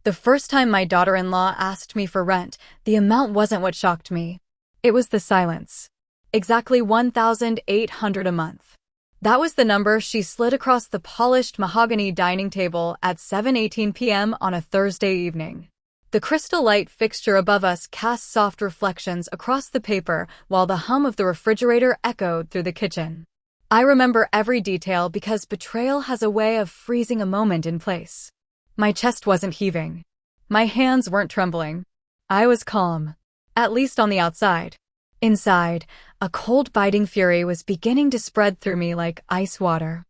The first time my daughter-in-law asked me for rent, the amount wasn't what shocked me. It was the silence. Exactly $1,800 a month. That was the number she slid across the polished mahogany dining table at 7:18 p.m. on a Thursday evening. The crystal light fixture above us cast soft reflections across the paper while the hum of the refrigerator echoed through the kitchen. I remember every detail because Betrayal has a way of freezing a moment in place. My chest wasn't heaving. My hands weren't trembling. I was calm. At least on the outside. Inside, a cold biting fury was beginning to spread through me like ice water.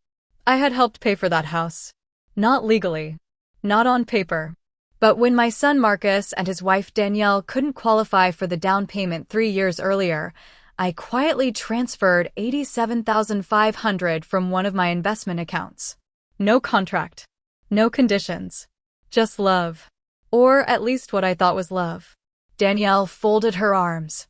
I had helped pay for that house. Not legally. Not on paper. But when my son Marcus and his wife Danielle couldn't qualify for the down payment 3 years earlier, I quietly transferred $87,500 from one of my investment accounts. No contract. No conditions. Just love. Or at least what I thought was love. Danielle folded her arms.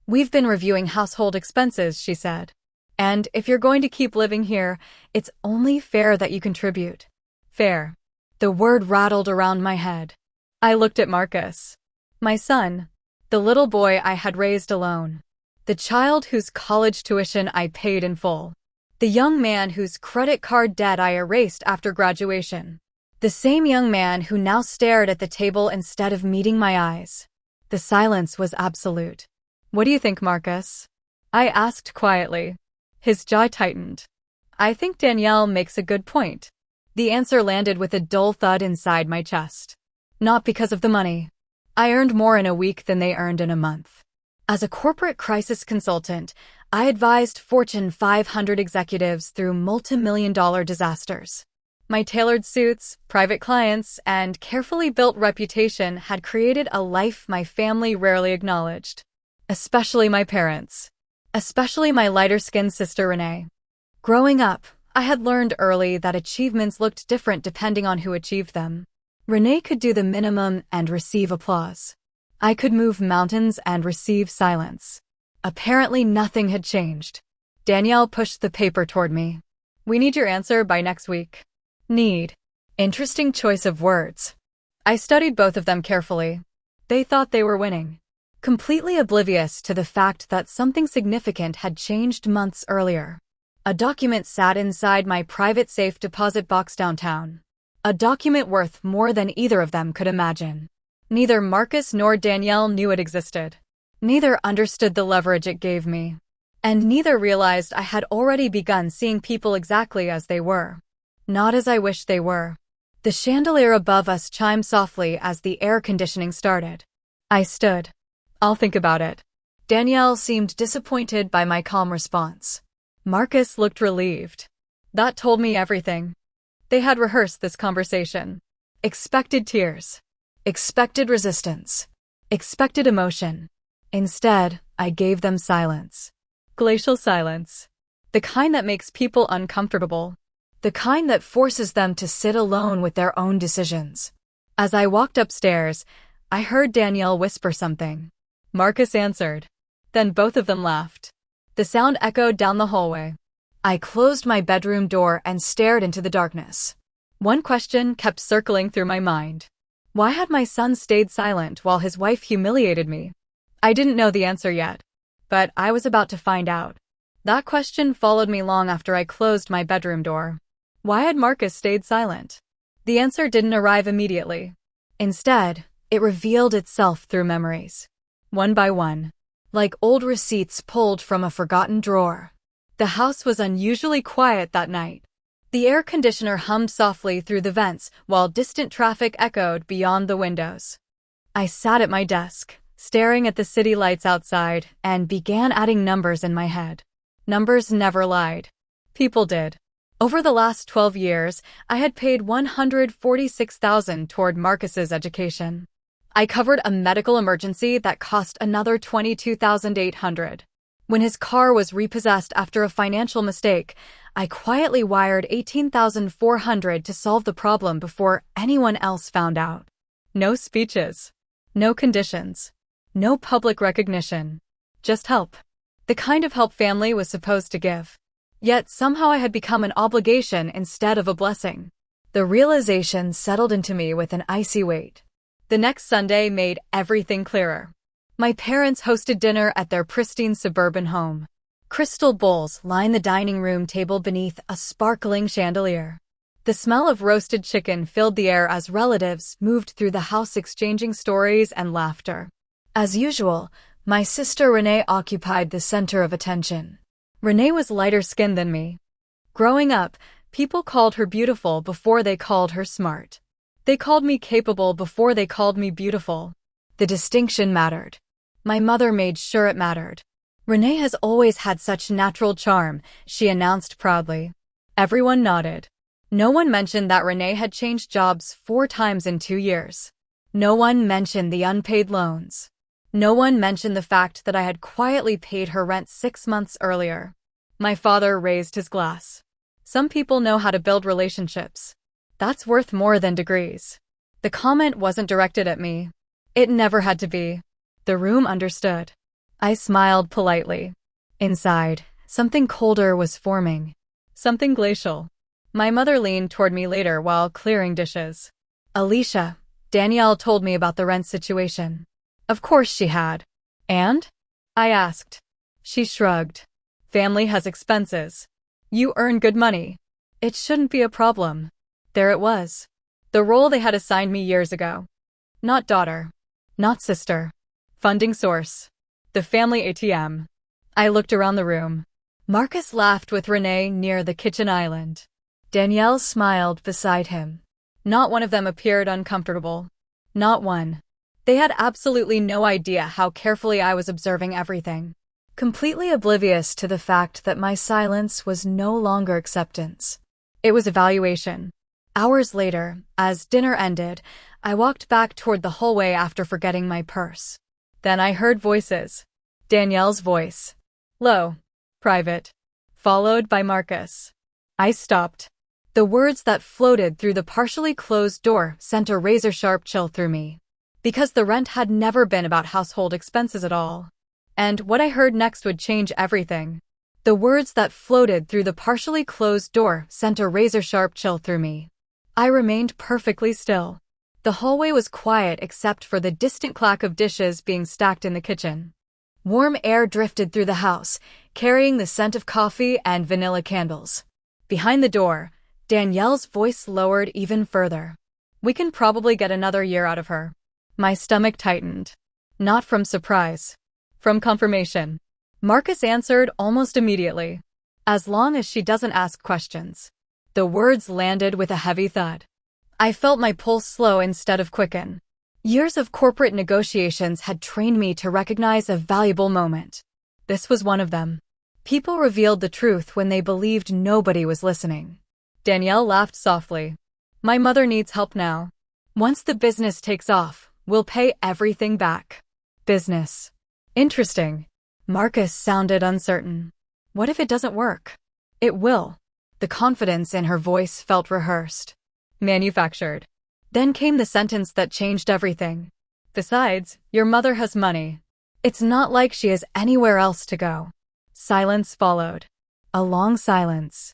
"We've been reviewing household expenses," she said. "And if you're going to keep living here, it's only fair that you contribute." Fair. The word rattled around my head. I looked at Marcus. My son. The little boy I had raised alone. The child whose college tuition I paid in full. The young man whose credit card debt I erased after graduation. The same young man who now stared at the table instead of meeting my eyes. The silence was absolute. "What do you think, Marcus?" I asked quietly. His jaw tightened. "I think Danielle makes a good point." The answer landed with a dull thud inside my chest. Not because of the money. I earned more in a week than they earned in a month. As a corporate crisis consultant, I advised Fortune 500 executives through multi-million-dollar disasters. My tailored suits, private clients, and carefully built reputation had created a life my family rarely acknowledged. Especially my parents. Especially my lighter-skinned sister Renee. Growing up, I had learned early that achievements looked different depending on who achieved them. Renee could do the minimum and receive applause. I could move mountains and receive silence. Apparently nothing had changed. Danielle pushed the paper toward me. "We need your answer by next week." Need. Interesting choice of words. I studied both of them carefully. They thought they were winning. Completely oblivious to the fact that something significant had changed months earlier. A document sat inside my private safe deposit box downtown. A document worth more than either of them could imagine. Neither Marcus nor Danielle knew it existed. Neither understood the leverage it gave me. And neither realized I had already begun seeing people exactly as they were. Not as I wished they were. The chandelier above us chimed softly as the air conditioning started. I stood. "I'll think about it." Danielle seemed disappointed by my calm response. Marcus looked relieved. That told me everything. They had rehearsed this conversation. Expected tears. Expected resistance. Expected emotion. Instead, I gave them silence. Glacial silence. The kind that makes people uncomfortable. The kind that forces them to sit alone with their own decisions. As I walked upstairs, I heard Danielle whisper something. Marcus answered. Then both of them laughed. The sound echoed down the hallway. I closed my bedroom door and stared into the darkness. One question kept circling through my mind. Why had my son stayed silent while his wife humiliated me? I didn't know the answer yet, but I was about to find out. That question followed me long after I closed my bedroom door. Why had Marcus stayed silent? The answer didn't arrive immediately. Instead, it revealed itself through memories. One by one. Like old receipts pulled from a forgotten drawer. The house was unusually quiet that night. The air conditioner hummed softly through the vents while distant traffic echoed beyond the windows. I sat at my desk, staring at the city lights outside, and began adding numbers in my head. Numbers never lied. People did. Over the last 12 years, I had paid $146,000 toward Marcus's education. I covered a medical emergency that cost another $22,800. When his car was repossessed after a financial mistake, I quietly wired $18,400 to solve the problem before anyone else found out. No speeches. No conditions. No public recognition. Just help. The kind of help family was supposed to give. Yet somehow I had become an obligation instead of a blessing. The realization settled into me with an icy weight. The next Sunday made everything clearer. My parents hosted dinner at their pristine suburban home. Crystal bowls lined the dining room table beneath a sparkling chandelier. The smell of roasted chicken filled the air as relatives moved through the house exchanging stories and laughter. As usual, my sister Renee occupied the center of attention. Renee was lighter-skinned than me. Growing up, people called her beautiful before they called her smart. They called me capable before they called me beautiful. The distinction mattered. My mother made sure it mattered. Renee has always had such natural charm, she announced proudly. Everyone nodded. No one mentioned that Renee had changed jobs 4 times in 2 years. No one mentioned the unpaid loans. No one mentioned the fact that I had quietly paid her rent 6 months earlier. My father raised his glass. Some people know how to build relationships. That's worth more than degrees. The comment wasn't directed at me. It never had to be. The room understood. I smiled politely. Inside, something colder was forming. Something glacial. My mother leaned toward me later while clearing dishes. Alicia, Danielle told me about the rent situation. Of course she had. And? I asked. She shrugged. Family has expenses. You earn good money. It shouldn't be a problem. There it was. The role they had assigned me years ago. Not daughter. Not sister. Funding source. The family ATM. I looked around the room. Marcus laughed with Renee near the kitchen island. Danielle smiled beside him. Not one of them appeared uncomfortable. Not one. They had absolutely no idea how carefully I was observing everything. Completely oblivious to the fact that my silence was no longer acceptance. It was evaluation. Hours later, as dinner ended, I walked back toward the hallway after forgetting my purse. Then I heard voices. Danielle's voice. Low. Private. Followed by Marcus. I stopped. The words that floated through the partially closed door sent a razor-sharp chill through me. Because the rent had never been about household expenses at all. And what I heard next would change everything. The words that floated through the partially closed door sent a razor-sharp chill through me. I remained perfectly still. The hallway was quiet except for the distant clack of dishes being stacked in the kitchen. Warm air drifted through the house, carrying the scent of coffee and vanilla candles. Behind the door, Danielle's voice lowered even further. We can probably get another year out of her. My stomach tightened. Not from surprise. From confirmation. Marcus answered almost immediately. As long as she doesn't ask questions. The words landed with a heavy thud. I felt my pulse slow instead of quicken. Years of corporate negotiations had trained me to recognize a valuable moment. This was one of them. People revealed the truth when they believed nobody was listening. Danielle laughed softly. My mother needs help now. Once the business takes off, we'll pay everything back. Business. Interesting. Marcus sounded uncertain. What if it doesn't work? It will. The confidence in her voice felt rehearsed. Manufactured. Then came the sentence that changed everything. Besides, your mother has money. It's not like she has anywhere else to go. Silence followed. A long silence.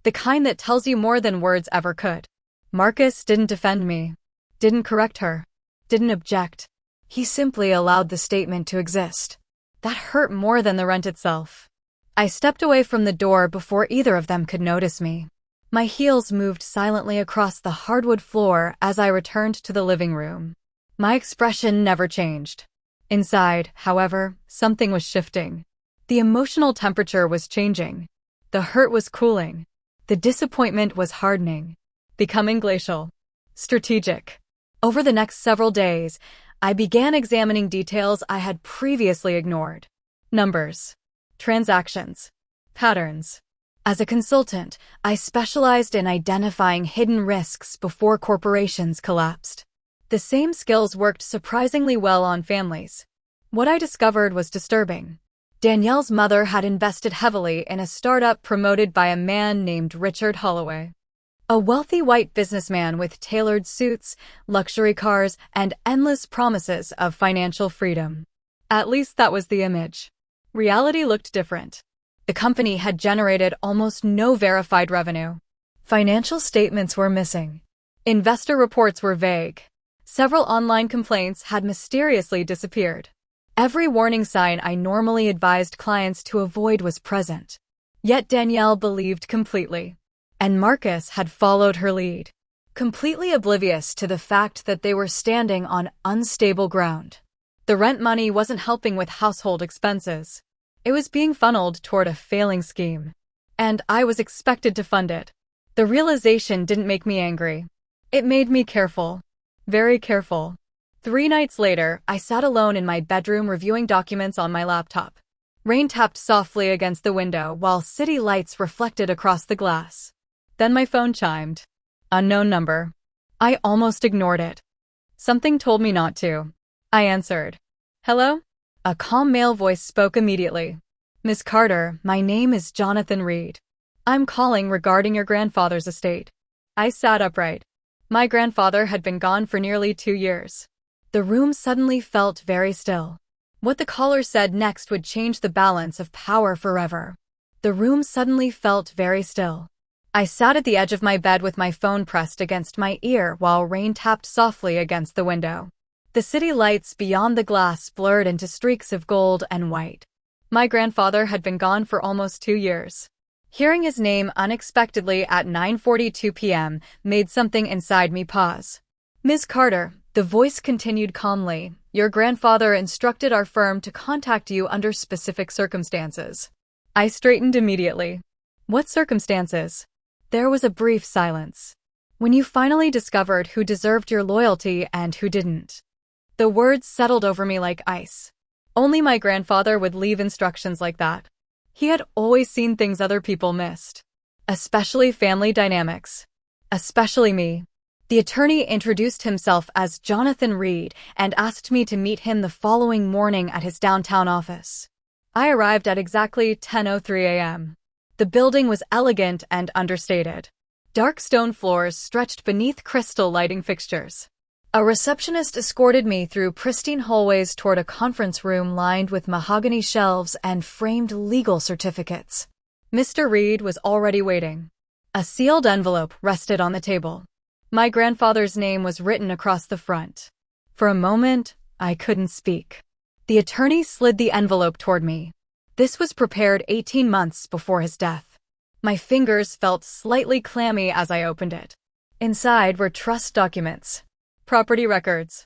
The kind that tells you more than words ever could. Marcus didn't defend me. Didn't correct her. Didn't object. He simply allowed the statement to exist. That hurt more than the rent itself. I stepped away from the door before either of them could notice me. My heels moved silently across the hardwood floor as I returned to the living room. My expression never changed. Inside, however, something was shifting. The emotional temperature was changing. The hurt was cooling. The disappointment was hardening. Becoming glacial. Strategic. Over the next several days, I began examining details I had previously ignored. Numbers. Transactions. Patterns. As a consultant, I specialized in identifying hidden risks before corporations collapsed. The same skills worked surprisingly well on families. What I discovered was disturbing. Danielle's mother had invested heavily in a startup promoted by a man named Richard Holloway. A wealthy white businessman with tailored suits, luxury cars, and endless promises of financial freedom. At least that was the image. Reality looked different. The company had generated almost no verified revenue. Financial statements were missing. Investor reports were vague. Several online complaints had mysteriously disappeared. Every warning sign I normally advised clients to avoid was present. Yet Danielle believed completely. And Marcus had followed her lead, completely oblivious to the fact that they were standing on unstable ground. The rent money wasn't helping with household expenses. It was being funneled toward a failing scheme. And I was expected to fund it. The realization didn't make me angry. It made me careful. Very careful. 3 nights later, I sat alone in my bedroom reviewing documents on my laptop. Rain tapped softly against the window while city lights reflected across the glass. Then my phone chimed. Unknown number. I almost ignored it. Something told me not to. I answered. Hello? A calm male voice spoke immediately. Miss Carter, my name is Jonathan Reed. I'm calling regarding your grandfather's estate. I sat upright. My grandfather had been gone for nearly 2 years. The room suddenly felt very still. What the caller said next would change the balance of power forever. The room suddenly felt very still. I sat at the edge of my bed with my phone pressed against my ear while rain tapped softly against the window. The city lights beyond the glass blurred into streaks of gold and white. My grandfather had been gone for almost 2 years. Hearing his name unexpectedly at 9:42 p.m. made something inside me pause. Ms. Carter, the voice continued calmly, your grandfather instructed our firm to contact you under specific circumstances. I straightened immediately. What circumstances? There was a brief silence. When you finally discovered who deserved your loyalty and who didn't. The words settled over me like ice. Only my grandfather would leave instructions like that. He had always seen things other people missed. Especially family dynamics. Especially me. The attorney introduced himself as Jonathan Reed and asked me to meet him the following morning at his downtown office. I arrived at exactly 10:03 a.m. The building was elegant and understated. Dark stone floors stretched beneath crystal lighting fixtures. A receptionist escorted me through pristine hallways toward a conference room lined with mahogany shelves and framed legal certificates. Mr. Reed was already waiting. A sealed envelope rested on the table. My grandfather's name was written across the front. For a moment, I couldn't speak. The attorney slid the envelope toward me. This was prepared 18 months before his death. My fingers felt slightly clammy as I opened it. Inside were trust documents, property records,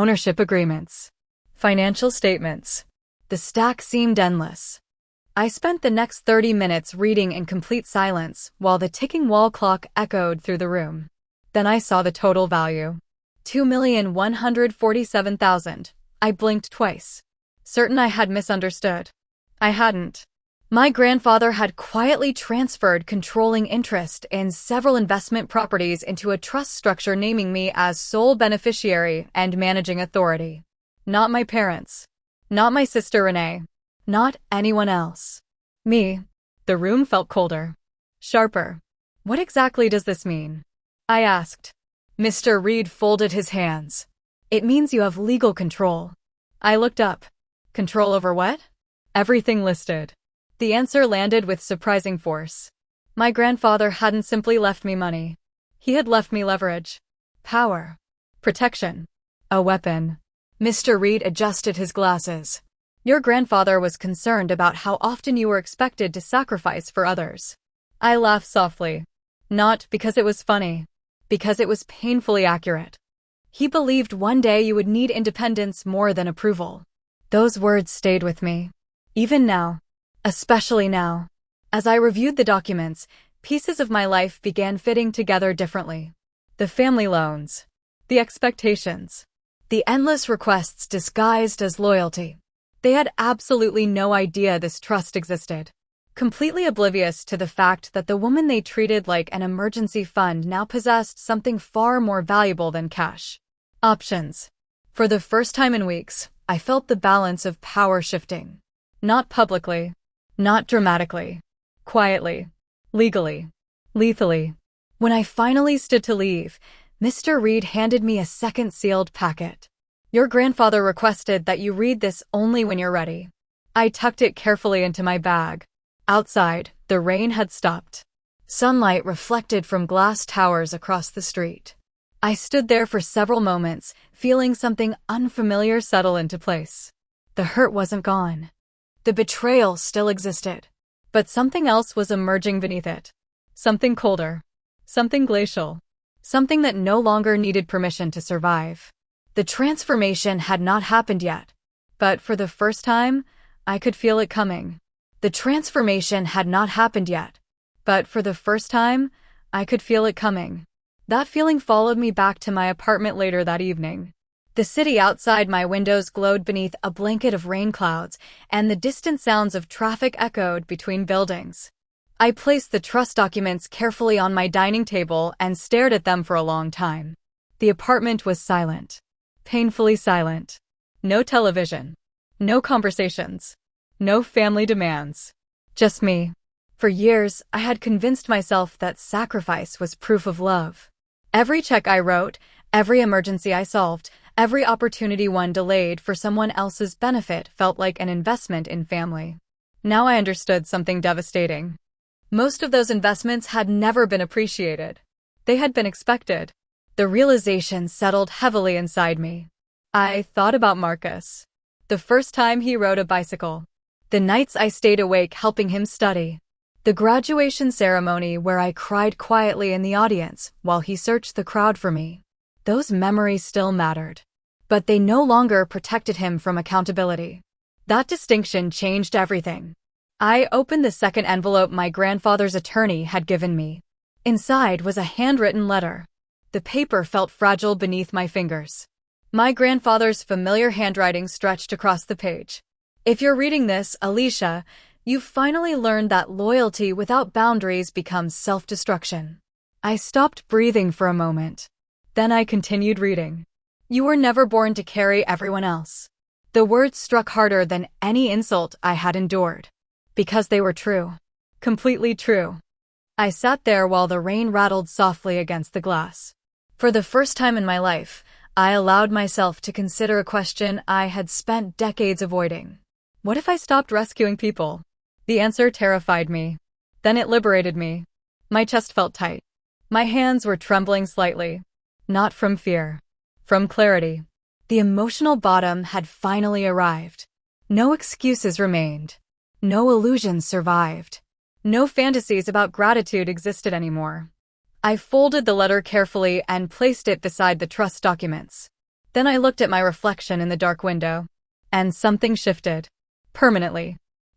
ownership agreements, financial statements. The stack seemed endless. I spent the next 30 minutes reading in complete silence while the ticking wall clock echoed through the room. Then I saw the total value. $2,147,000. I blinked twice. Certain I had misunderstood. I hadn't. My grandfather had quietly transferred controlling interest in several investment properties into a trust structure naming me as sole beneficiary and managing authority. Not my parents. Not my sister Renee. Not anyone else. Me. The room felt colder. Sharper. What exactly does this mean? I asked. Mr. Reed folded his hands. It means you have legal control. I looked up. Control over what? Everything listed. The answer landed with surprising force. My grandfather hadn't simply left me money. He had left me leverage. Power. Protection. A weapon. Mr. Reed adjusted his glasses. Your grandfather was concerned about how often you were expected to sacrifice for others. I laughed softly. Not because it was funny. Because it was painfully accurate. He believed one day you would need independence more than approval. Those words stayed with me. Even now. Especially now. As I reviewed the documents, pieces of my life began fitting together differently. The family loans. The expectations. The endless requests disguised as loyalty. They had absolutely no idea this trust existed. Completely oblivious to the fact that the woman they treated like an emergency fund now possessed something far more valuable than cash. Options. For the first time in weeks, I felt the balance of power shifting. Not publicly. Not dramatically. Quietly. Legally. Lethally. When I finally stood to leave, Mr. Reed handed me a second sealed packet. Your grandfather requested that you read this only when you're ready. I tucked it carefully into my bag. Outside, the rain had stopped. Sunlight reflected from glass towers across the street. I stood there for several moments, feeling something unfamiliar settle into place. The hurt wasn't gone. The betrayal still existed. But something else was emerging beneath it. Something colder. Something glacial. Something that no longer needed permission to survive. The transformation had not happened yet. But for the first time, I could feel it coming. The transformation had not happened yet. But for the first time, I could feel it coming. That feeling followed me back to my apartment later that evening. The city outside my windows glowed beneath a blanket of rain clouds, and the distant sounds of traffic echoed between buildings. I placed the trust documents carefully on my dining table and stared at them for a long time. The apartment was silent. Painfully silent. No television. No conversations. No family demands. Just me. For years, I had convinced myself that sacrifice was proof of love. Every check I wrote, every emergency I solved, every opportunity one delayed for someone else's benefit felt like an investment in family. Now I understood something devastating. Most of those investments had never been appreciated. They had been expected. The realization settled heavily inside me. I thought about Marcus. The first time he rode a bicycle. The nights I stayed awake helping him study. The graduation ceremony where I cried quietly in the audience while he searched the crowd for me. Those memories still mattered. But they no longer protected him from accountability. That distinction changed everything. I opened the second envelope my grandfather's attorney had given me. Inside was a handwritten letter. The paper felt fragile beneath my fingers. My grandfather's familiar handwriting stretched across the page. If you're reading this, Alicia, you've finally learned that loyalty without boundaries becomes self-destruction. I stopped breathing for a moment. Then I continued reading. You were never born to carry everyone else. The words struck harder than any insult I had endured. Because they were true. Completely true. I sat there while the rain rattled softly against the glass. For the first time in my life, I allowed myself to consider a question I had spent decades avoiding. What if I stopped rescuing people? The answer terrified me. Then it liberated me. My chest felt tight. My hands were trembling slightly. Not from fear. From clarity. The emotional bottom had finally arrived. No excuses remained. No illusions survived. No fantasies about gratitude existed anymore. I folded the letter carefully and placed it beside the trust documents. Then I looked at my reflection in the dark window. And something shifted. Permanently.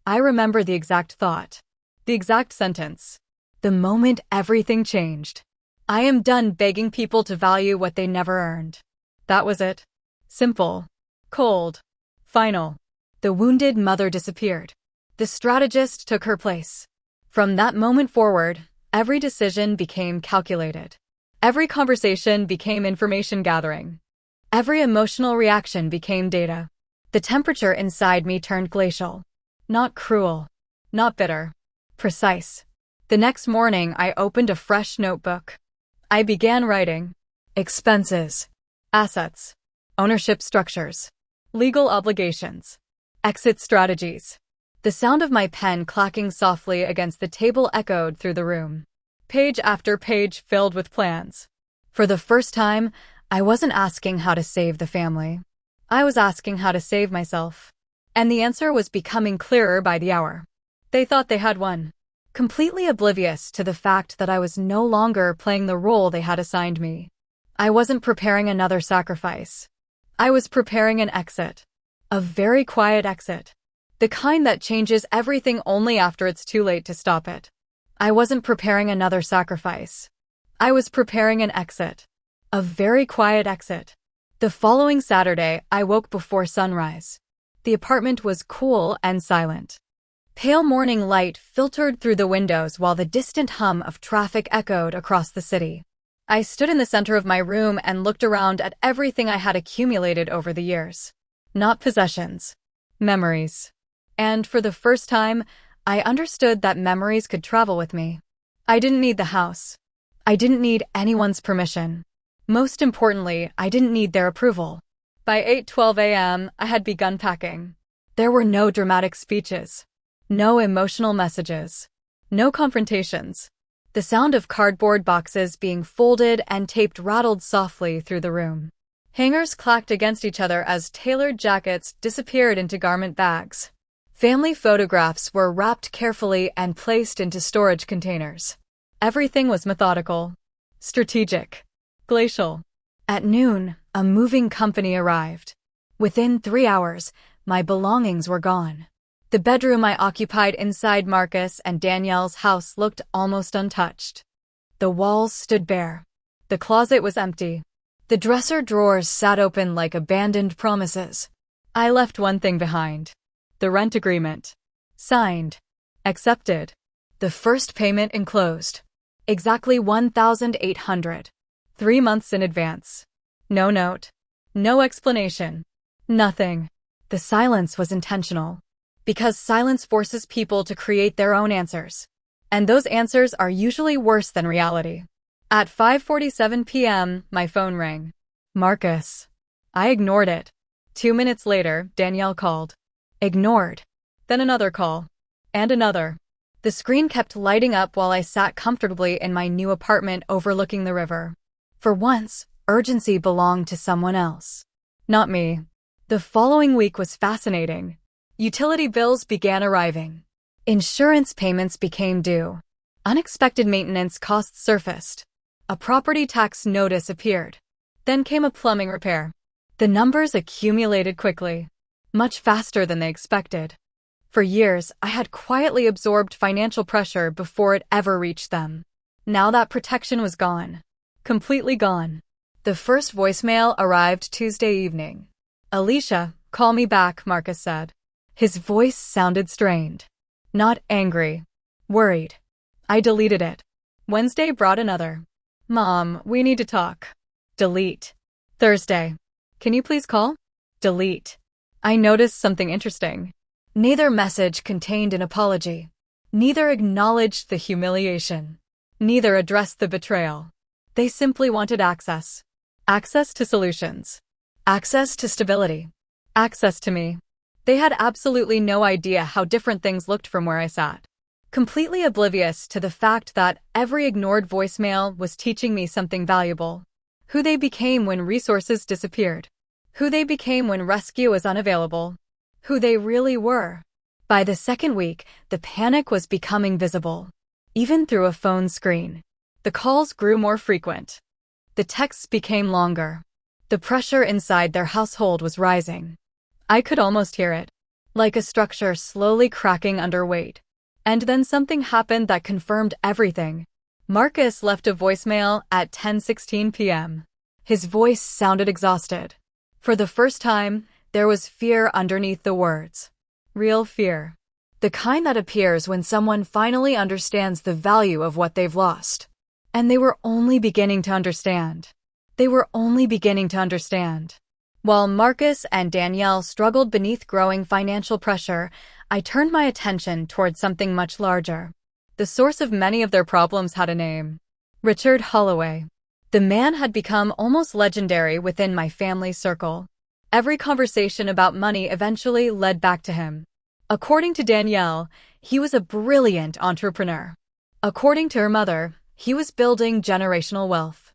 I remember the exact thought. The exact sentence. The moment everything changed. I am done begging people to value what they never earned. That was it. Simple. Cold. Final. The wounded mother disappeared. The strategist took her place. From that moment forward, every decision became calculated. Every conversation became information gathering. Every emotional reaction became data. The temperature inside me turned glacial. Not cruel. Not bitter. Precise. The next morning, I opened a fresh notebook. I began writing. Expenses. Assets. Ownership structures. Legal obligations. Exit strategies. The sound of my pen clacking softly against the table echoed through the room. Page after page filled with plans. For the first time, I wasn't asking how to save the family. I was asking how to save myself. And the answer was becoming clearer by the hour. They thought they had won. Completely oblivious to the fact that I was no longer playing the role they had assigned me. I wasn't preparing another sacrifice. I was preparing an exit. A very quiet exit. The kind that changes everything only after it's too late to stop it. I wasn't preparing another sacrifice. I was preparing an exit. A very quiet exit. The following Saturday, I woke before sunrise. The apartment was cool and silent. Pale morning light filtered through the windows while the distant hum of traffic echoed across the city. I stood in the center of my room and looked around at everything I had accumulated over the years. Not possessions. Memories. And for the first time, I understood that memories could travel with me. I didn't need the house. I didn't need anyone's permission. Most importantly, I didn't need their approval. By 8:12 a.m., I had begun packing. There were no dramatic speeches. No emotional messages. No confrontations. The sound of cardboard boxes being folded and taped rattled softly through the room. Hangers clacked against each other as tailored jackets disappeared into garment bags. Family photographs were wrapped carefully and placed into storage containers. Everything was methodical, strategic, glacial. At noon, a moving company arrived. Within 3 hours, my belongings were gone. The bedroom I occupied inside Marcus and Danielle's house looked almost untouched. The walls stood bare. The closet was empty. The dresser drawers sat open like abandoned promises. I left one thing behind. The rent agreement. Signed. Accepted. The first payment enclosed. Exactly $1,800. 3 months in advance. No note. No explanation. Nothing. The silence was intentional. Because silence forces people to create their own answers. And those answers are usually worse than reality. At 5:47 p.m., my phone rang. Marcus. I ignored it. 2 minutes later, Danielle called. Ignored. Then another call. And another. The screen kept lighting up while I sat comfortably in my new apartment overlooking the river. For once, urgency belonged to someone else. Not me. The following week was fascinating. Utility bills began arriving. Insurance payments became due. Unexpected maintenance costs surfaced. A property tax notice appeared. Then came a plumbing repair. The numbers accumulated quickly, much faster than they expected. For years, I had quietly absorbed financial pressure before it ever reached them. Now that protection was gone. Completely gone. The first voicemail arrived Tuesday evening. Alicia, call me back, Marcus said. His voice sounded strained. Not angry. Worried. I deleted it. Wednesday brought another. Mom, we need to talk. Delete. Thursday. Can you please call? Delete. I noticed something interesting. Neither message contained an apology. Neither acknowledged the humiliation. Neither addressed the betrayal. They simply wanted access. Access to solutions. Access to stability. Access to me. They had absolutely no idea how different things looked from where I sat. Completely oblivious to the fact that every ignored voicemail was teaching me something valuable. Who they became when resources disappeared. Who they became when rescue was unavailable. Who they really were. By the second week, the panic was becoming visible. Even through a phone screen. The calls grew more frequent. The texts became longer. The pressure inside their household was rising. I could almost hear it. Like a structure slowly cracking under weight. And then something happened that confirmed everything. Marcus left a voicemail at 10:16 p.m. His voice sounded exhausted. For the first time, there was fear underneath the words. Real fear. The kind that appears when someone finally understands the value of what they've lost. And they were only beginning to understand. They were only beginning to understand. While Marcus and Danielle struggled beneath growing financial pressure, I turned my attention toward something much larger. The source of many of their problems had a name. Richard Holloway. The man had become almost legendary within my family circle. Every conversation about money eventually led back to him. According to Danielle, he was a brilliant entrepreneur. According to her mother, he was building generational wealth.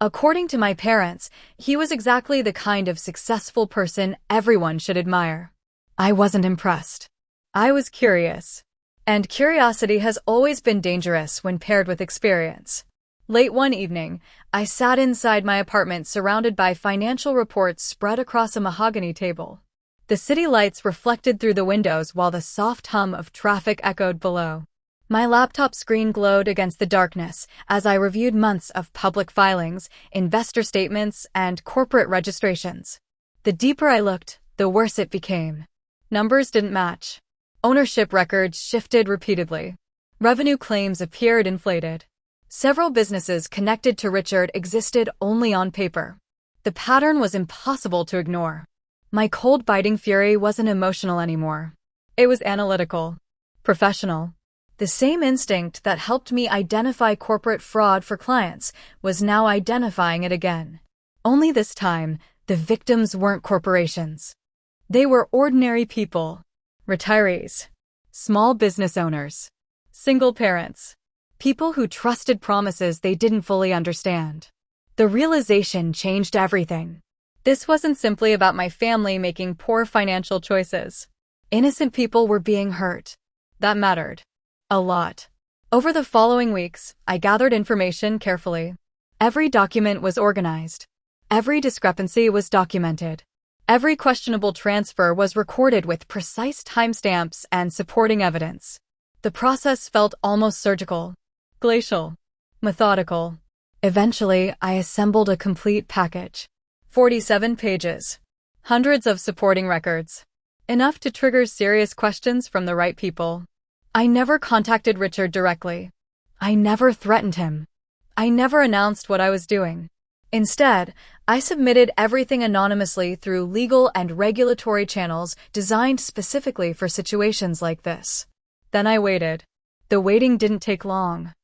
According to my parents, he was exactly the kind of successful person everyone should admire. I wasn't impressed. I was curious. And curiosity has always been dangerous when paired with experience. Late one evening, I sat inside my apartment surrounded by financial reports spread across a mahogany table. The city lights reflected through the windows while the soft hum of traffic echoed below. My laptop screen glowed against the darkness as I reviewed months of public filings, investor statements, and corporate registrations. The deeper I looked, the worse it became. Numbers didn't match. Ownership records shifted repeatedly. Revenue claims appeared inflated. Several businesses connected to Richard existed only on paper. The pattern was impossible to ignore. My cold biting fury wasn't emotional anymore. It was analytical. Professional. The same instinct that helped me identify corporate fraud for clients was now identifying it again. Only this time, the victims weren't corporations. They were ordinary people. Retirees. Small business owners. Single parents. People who trusted promises they didn't fully understand. The realization changed everything. This wasn't simply about my family making poor financial choices. Innocent people were being hurt. That mattered. A lot. Over the following weeks, I gathered information carefully. Every document was organized. Every discrepancy was documented. Every questionable transfer was recorded with precise timestamps and supporting evidence. The process felt almost surgical, glacial, methodical. Eventually, I assembled a complete package. 47 pages. Hundreds of supporting records. Enough to trigger serious questions from the right people. I never contacted Richard directly. I never threatened him. I never announced what I was doing. Instead, I submitted everything anonymously through legal and regulatory channels designed specifically for situations like this. Then I waited. The waiting didn't take long.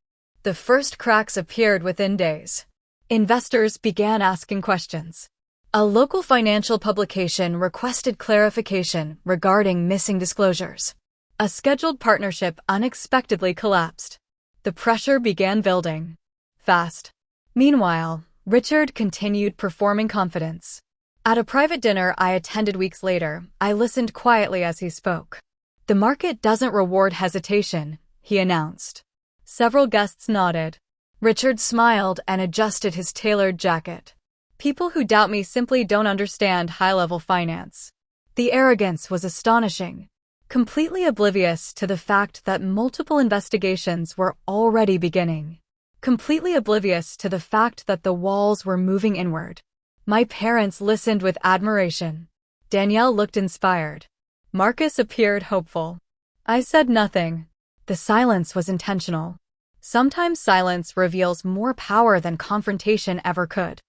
The first cracks appeared within days. Investors began asking questions. A local financial publication requested clarification regarding missing disclosures. A scheduled partnership unexpectedly collapsed. The pressure began building. Fast. Meanwhile, Richard continued performing confidence. At a private dinner I attended weeks later, I listened quietly as he spoke. "The market doesn't reward hesitation," he announced. Several guests nodded. Richard smiled and adjusted his tailored jacket. "People who doubt me simply don't understand high-level finance." The arrogance was astonishing, completely oblivious to the fact that multiple investigations were already beginning. Completely oblivious to the fact that the walls were moving inward. My parents listened with admiration. Danielle looked inspired. Marcus appeared hopeful. I said nothing. The silence was intentional. Sometimes silence reveals more power than confrontation ever could.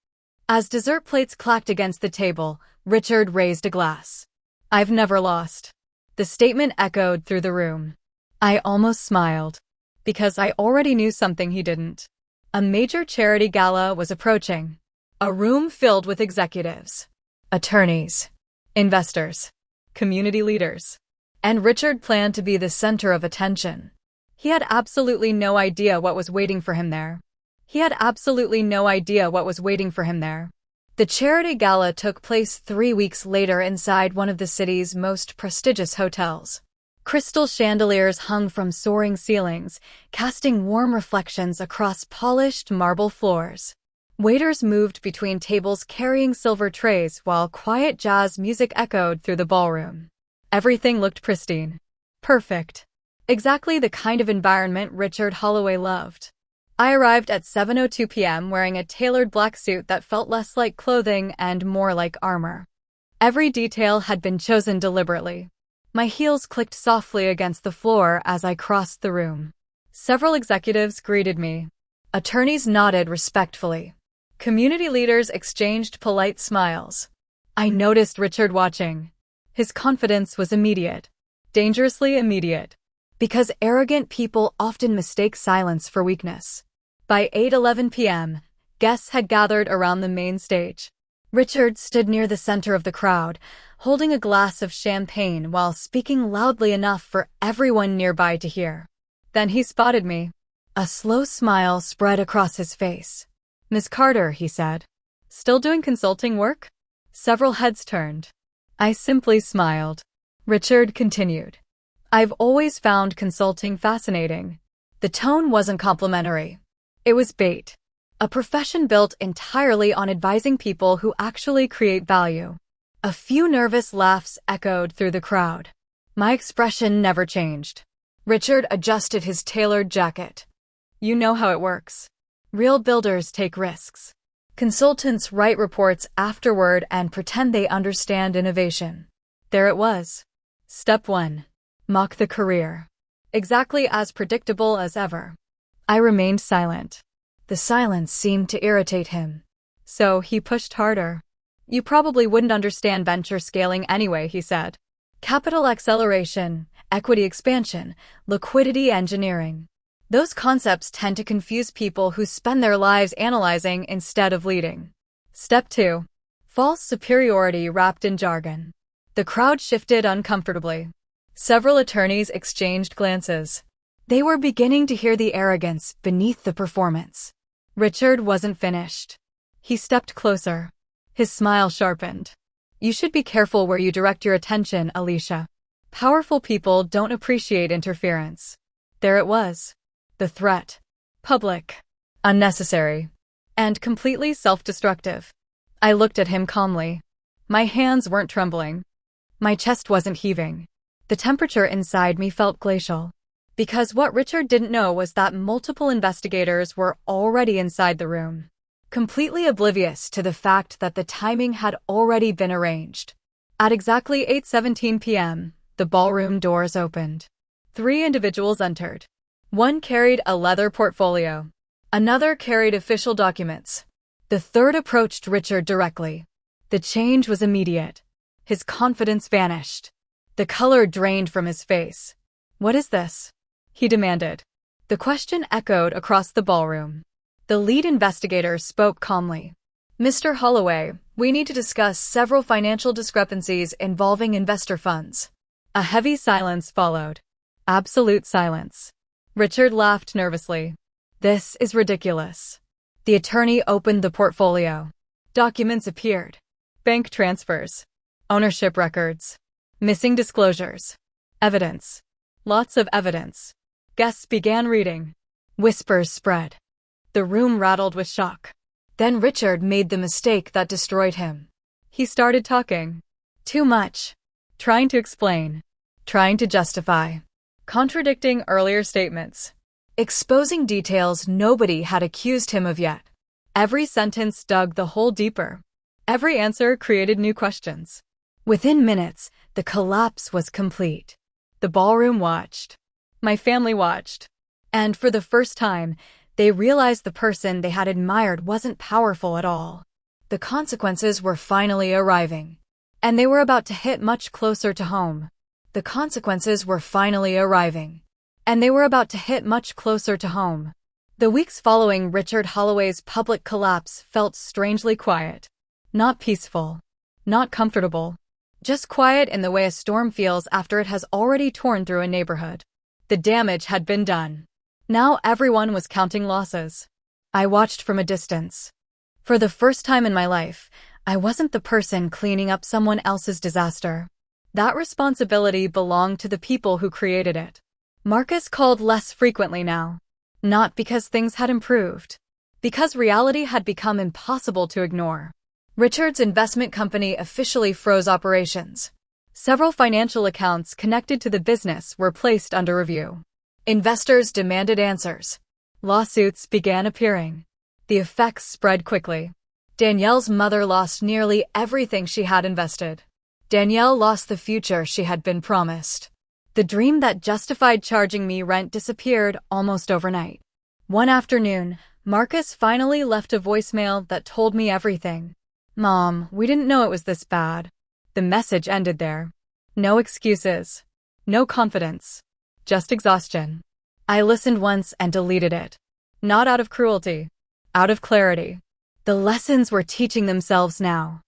As dessert plates clacked against the table, Richard raised a glass. "I've never lost." The statement echoed through the room. I almost smiled. Because I already knew something he didn't. A major charity gala was approaching. A room filled with executives, attorneys, investors, community leaders. And Richard planned to be the center of attention. He had absolutely no idea what was waiting for him there. The charity gala took place 3 weeks later inside one of the city's most prestigious hotels. Crystal chandeliers hung from soaring ceilings, casting warm reflections across polished marble floors. Waiters moved between tables carrying silver trays while quiet jazz music echoed through the ballroom. Everything looked pristine. Perfect. Exactly the kind of environment Richard Holloway loved. I arrived at 7:02 p.m. wearing a tailored black suit that felt less like clothing and more like armor. Every detail had been chosen deliberately. My heels clicked softly against the floor as I crossed the room. Several executives greeted me. Attorneys nodded respectfully. Community leaders exchanged polite smiles. I noticed Richard watching. His confidence was immediate. Dangerously immediate. Because arrogant people often mistake silence for weakness. By 8:11 p.m., guests had gathered around the main stage. Richard stood near the center of the crowd, holding a glass of champagne while speaking loudly enough for everyone nearby to hear. Then he spotted me. A slow smile spread across his face. "Miss Carter," he said. "Still doing consulting work?" Several heads turned. I simply smiled. Richard continued. "I've always found consulting fascinating." The tone wasn't complimentary. It was bait. A profession built entirely on advising people who actually create value. A few nervous laughs echoed through the crowd. My expression never changed. Richard adjusted his tailored jacket. "You know how it works. Real builders take risks. Consultants write reports afterward and pretend they understand innovation." There it was. Step 1. Mock the career. Exactly as predictable as ever. I remained silent. The silence seemed to irritate him. So he pushed harder. "You probably wouldn't understand venture scaling anyway," he said. "Capital acceleration, equity expansion, liquidity engineering. Those concepts tend to confuse people who spend their lives analyzing instead of leading." Step 2. False superiority wrapped in jargon. The crowd shifted uncomfortably. Several attorneys exchanged glances. They were beginning to hear the arrogance beneath the performance. Richard wasn't finished. He stepped closer. His smile sharpened. You should be careful where you direct your attention, Alicia. Powerful people don't appreciate interference. There it was. The threat. Public. Unnecessary. And completely self-destructive. I looked at him calmly. My hands weren't trembling. My chest wasn't heaving. The temperature inside me felt glacial. Because what Richard didn't know was that multiple investigators were already inside the room, completely oblivious to the fact that the timing had already been arranged. At exactly 8:17 p.m., the ballroom doors opened. 3 individuals entered. One carried a leather portfolio. Another carried official documents. The third approached Richard directly. The change was immediate. His confidence vanished. The color drained from his face. What is this? He demanded. The question echoed across the ballroom. The lead investigator spoke calmly. Mr. Holloway, we need to discuss several financial discrepancies involving investor funds. A heavy silence followed. Absolute silence. Richard laughed nervously. This is ridiculous. The attorney opened the portfolio. Documents appeared. Bank transfers. Ownership records. Missing disclosures. Evidence. Lots of evidence. Guests began reading. Whispers spread. The room rattled with shock. Then Richard made the mistake that destroyed him. He started talking. Too much. Trying to explain. Trying to justify. Contradicting earlier statements. Exposing details nobody had accused him of yet. Every sentence dug the hole deeper. Every answer created new questions. Within minutes, the collapse was complete. The ballroom watched. My family watched. And for the first time, they realized the person they had admired wasn't powerful at all. The consequences were finally arriving. And they were about to hit much closer to home. The consequences were finally arriving. And they were about to hit much closer to home. The weeks following Richard Holloway's public collapse felt strangely quiet. Not peaceful. Not comfortable. Just quiet in the way a storm feels after it has already torn through a neighborhood. The damage had been done. Now everyone was counting losses. I watched from a distance. For the first time in my life, I wasn't the person cleaning up someone else's disaster. That responsibility belonged to the people who created it. Marcus called less frequently now. Not because things had improved. Because reality had become impossible to ignore. Richard's investment company officially froze operations. Several financial accounts connected to the business were placed under review. Investors demanded answers. Lawsuits began appearing. The effects spread quickly. Danielle's mother lost nearly everything she had invested. Danielle lost the future she had been promised. The dream that justified charging me rent disappeared almost overnight. One afternoon, Marcus finally left a voicemail that told me everything. Mom, we didn't know it was this bad. The message ended there. No excuses. No confidence. Just exhaustion. I listened once and deleted it. Not out of cruelty. Out of clarity. The lessons were teaching themselves now.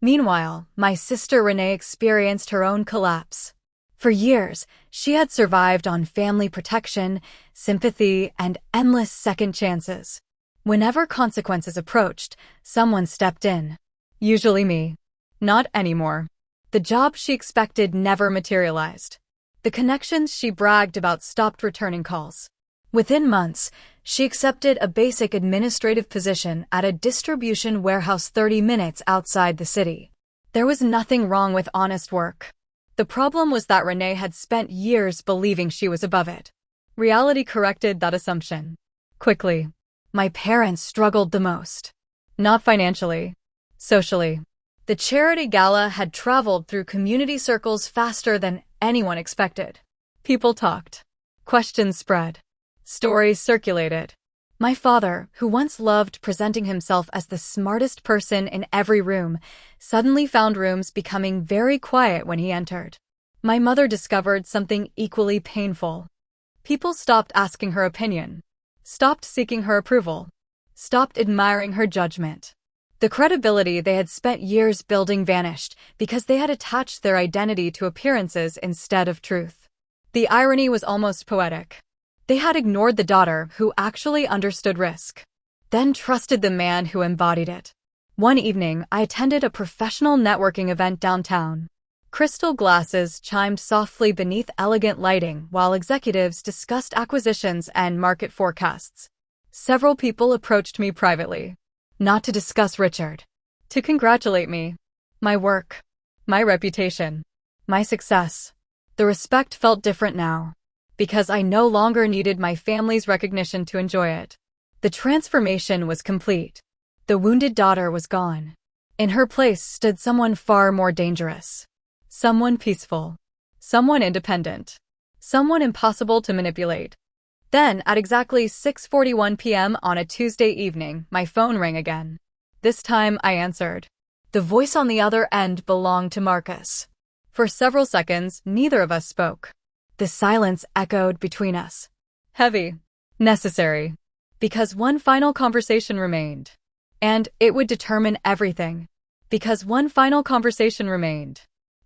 Meanwhile, my sister Renee experienced her own collapse. For years, she had survived on family protection, sympathy, and endless second chances. Whenever consequences approached, someone stepped in. Usually me. Not anymore. The job she expected never materialized. The connections she bragged about stopped returning calls. Within months, she accepted a basic administrative position at a distribution warehouse 30 minutes outside the city. There was nothing wrong with honest work. The problem was that Renee had spent years believing she was above it. Reality corrected that assumption. Quickly. My parents struggled the most. Not financially. Socially. The charity gala had traveled through community circles faster than anyone expected. People talked. Questions spread. Stories circulated. My father, who once loved presenting himself as the smartest person in every room, suddenly found rooms becoming very quiet when he entered. My mother discovered something equally painful. People stopped asking her opinion. Stopped seeking her approval. Stopped admiring her judgment. The credibility they had spent years building vanished because they had attached their identity to appearances instead of truth. The irony was almost poetic. They had ignored the daughter who actually understood risk, then trusted the man who embodied it. One evening, I attended a professional networking event downtown. Crystal glasses chimed softly beneath elegant lighting while executives discussed acquisitions and market forecasts. Several people approached me privately, not to discuss Richard, to congratulate me, my work, my reputation, my success. The respect felt different now, because I no longer needed my family's recognition to enjoy it. The transformation was complete. The wounded daughter was gone. In her place stood someone far more dangerous. Someone peaceful. Someone independent. Someone impossible to manipulate. Then, at exactly 6:41 p.m. on a Tuesday evening, my phone rang again. This time, I answered. The voice on the other end belonged to Marcus. For several seconds, neither of us spoke. The silence echoed between us. Heavy. Necessary. Because one final conversation remained. And it would determine everything. Because one final conversation remained.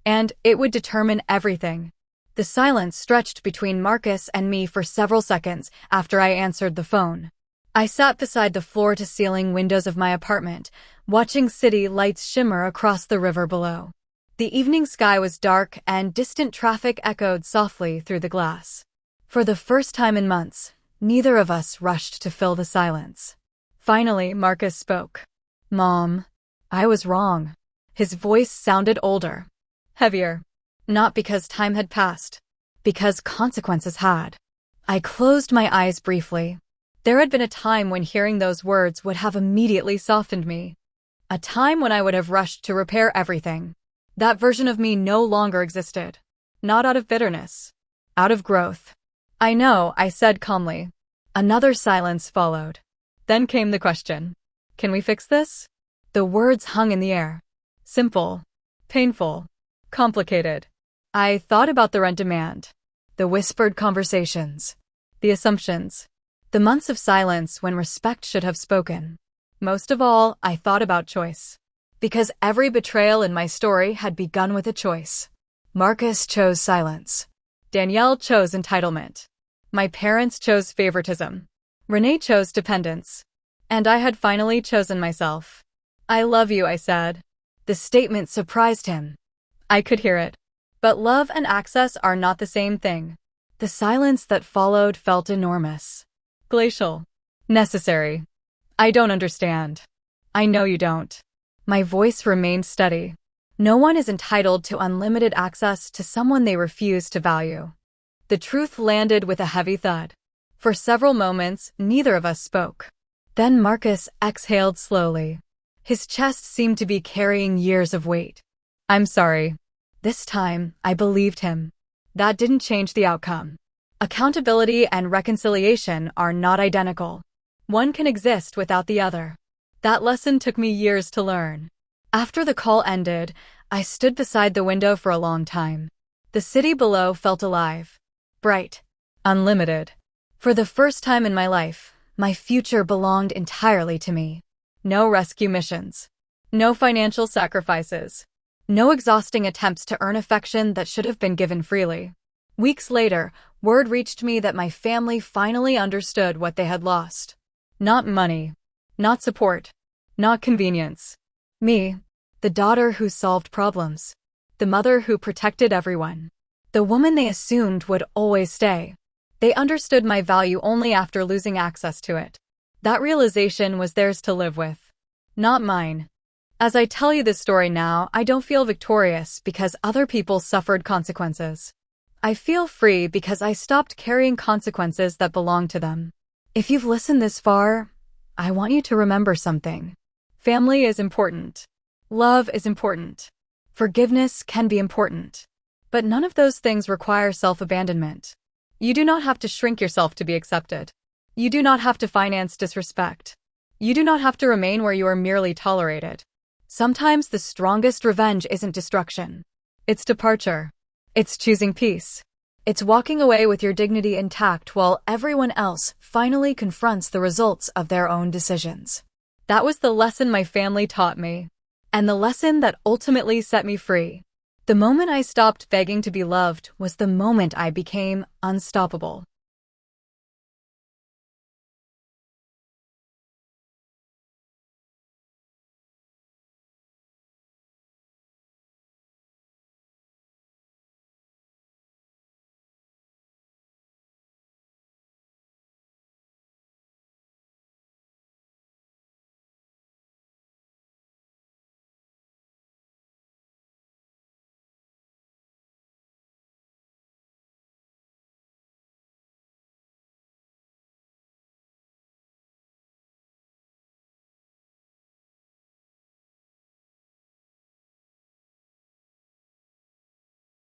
And it would determine everything. The silence stretched between Marcus and me for several seconds after I answered the phone. I sat beside the floor-to-ceiling windows of my apartment, watching city lights shimmer across the river below. The evening sky was dark and distant traffic echoed softly through the glass. For the first time in months, neither of us rushed to fill the silence. Finally, Marcus spoke. Mom, I was wrong. His voice sounded older. Heavier. Not because time had passed. Because consequences had. I closed my eyes briefly. There had been a time when hearing those words would have immediately softened me. A time when I would have rushed to repair everything. That version of me no longer existed. Not out of bitterness. Out of growth. I know, I said calmly. Another silence followed. Then came the question. Can we fix this? The words hung in the air. Simple. Painful. Complicated. I thought about the rent demand. The whispered conversations. The assumptions. The months of silence when respect should have spoken. Most of all, I thought about choice. Because every betrayal in my story had begun with a choice. Marcus chose silence. Danielle chose entitlement. My parents chose favoritism. Renee chose dependence. And I had finally chosen myself. I love you, I said. The statement surprised him. I could hear it. But love and access are not the same thing. The silence that followed felt enormous. Glacial. Necessary. I don't understand. I know you don't. My voice remained steady. No one is entitled to unlimited access to someone they refuse to value. The truth landed with a heavy thud. For several moments, neither of us spoke. Then Marcus exhaled slowly. His chest seemed to be carrying years of weight. I'm sorry. This time, I believed him. That didn't change the outcome. Accountability and reconciliation are not identical. One can exist without the other. That lesson took me years to learn. After the call ended, I stood beside the window for a long time. The city below felt alive. Bright. Unlimited. For the first time in my life, my future belonged entirely to me. No rescue missions. No financial sacrifices. No exhausting attempts to earn affection that should have been given freely. Weeks later, word reached me that my family finally understood what they had lost. Not money. Not support. Not convenience. Me, the daughter who solved problems. The mother who protected everyone. The woman they assumed would always stay. They understood my value only after losing access to it. That realization was theirs to live with. Not mine. As I tell you this story now, I don't feel victorious because other people suffered consequences. I feel free because I stopped carrying consequences that belong to them. If you've listened this far, I want you to remember something. Family is important. Love is important. Forgiveness can be important. But none of those things require self-abandonment. You do not have to shrink yourself to be accepted. You do not have to finance disrespect. You do not have to remain where you are merely tolerated. Sometimes the strongest revenge isn't destruction. It's departure. It's choosing peace. It's walking away with your dignity intact while everyone else finally confronts the results of their own decisions. That was the lesson my family taught me. And the lesson that ultimately set me free. The moment I stopped begging to be loved was the moment I became unstoppable.